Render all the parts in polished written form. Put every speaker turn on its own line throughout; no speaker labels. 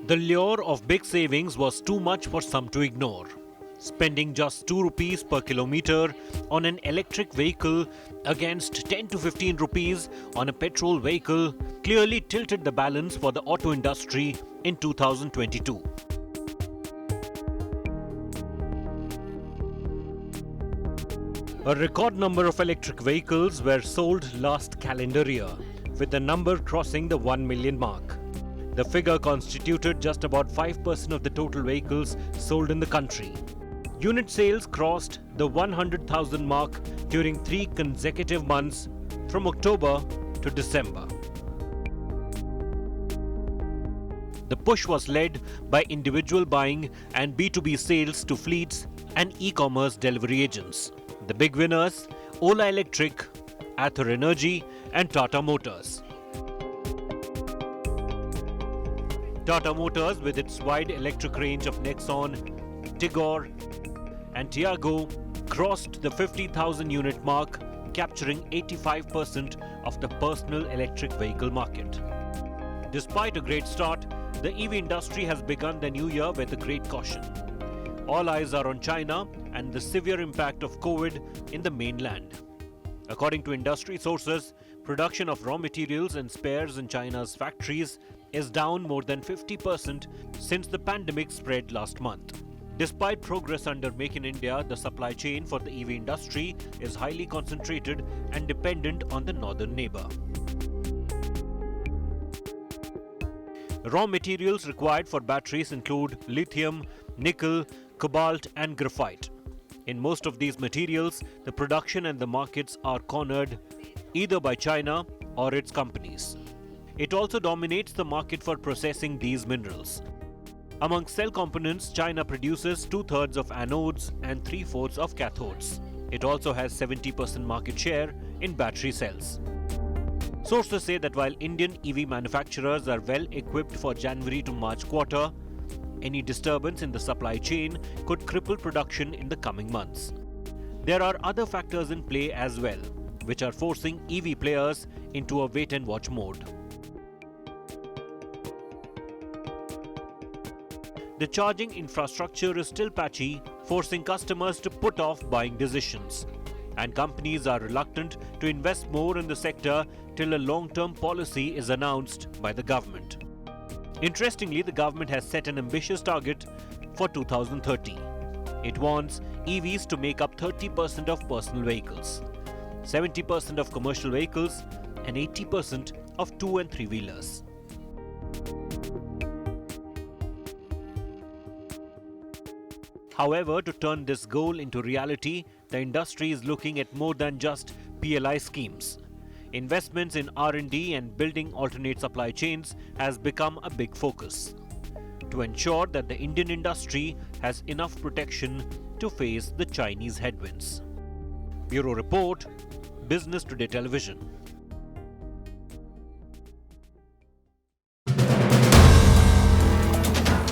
The lure of big savings was too much for some to ignore. Spending just 2 rupees per kilometer on an electric vehicle against 10 to 15 rupees on a petrol vehicle clearly tilted the balance for the auto industry in 2022. A record number of electric vehicles were sold last calendar year, with the number crossing the 1 million mark. The figure constituted just about 5% of the total vehicles sold in the country. Unit sales crossed the 100,000 mark during 3 consecutive months from October to December. The push was led by individual buying and B2B sales to fleets and e-commerce delivery agents. The big winners: Ola Electric, Ather Energy and Tata Motors. Tata Motors, with its wide electric range of Nexon, Tigor and Tiago, crossed the 50,000 unit mark, capturing 85% of the personal electric vehicle market. Despite a great start, the EV industry has begun the new year with a great caution. All eyes are on China and the severe impact of COVID in the mainland. According to industry sources, production of raw materials and spares in China's factories is down more than 50% since the pandemic spread last month. Despite progress under Make in India, the supply chain for the EV industry is highly concentrated and dependent on the northern neighbor. Raw materials required for batteries include lithium, nickel, cobalt and graphite. In most of these materials, the production and the markets are cornered either by China or its companies. It also dominates the market for processing these minerals. Among cell components, China produces 2/3 of anodes and 3/4 of cathodes. It also has 70% market share in battery cells. Sources say that while Indian EV manufacturers are well equipped for January to March quarter, any disturbance in the supply chain could cripple production in the coming months. There are other factors in play as well, which are forcing EV players into a wait-and-watch mode. The charging infrastructure is still patchy, forcing customers to put off buying decisions. And companies are reluctant to invest more in the sector till a long-term policy is announced by the government. Interestingly, the government has set an ambitious target for 2030. It wants EVs to make up 30% of personal vehicles, 70% of commercial vehicles and 80% of 2- and 3-wheelers. However, to turn this goal into reality, the industry is looking at more than just PLI schemes. Investments in R&D and building alternate supply chains has become a big focus to ensure that the Indian industry has enough protection to face the Chinese headwinds. Bureau Report, Business Today Television.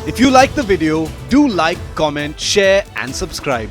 If you like the video, do like, comment, share and subscribe.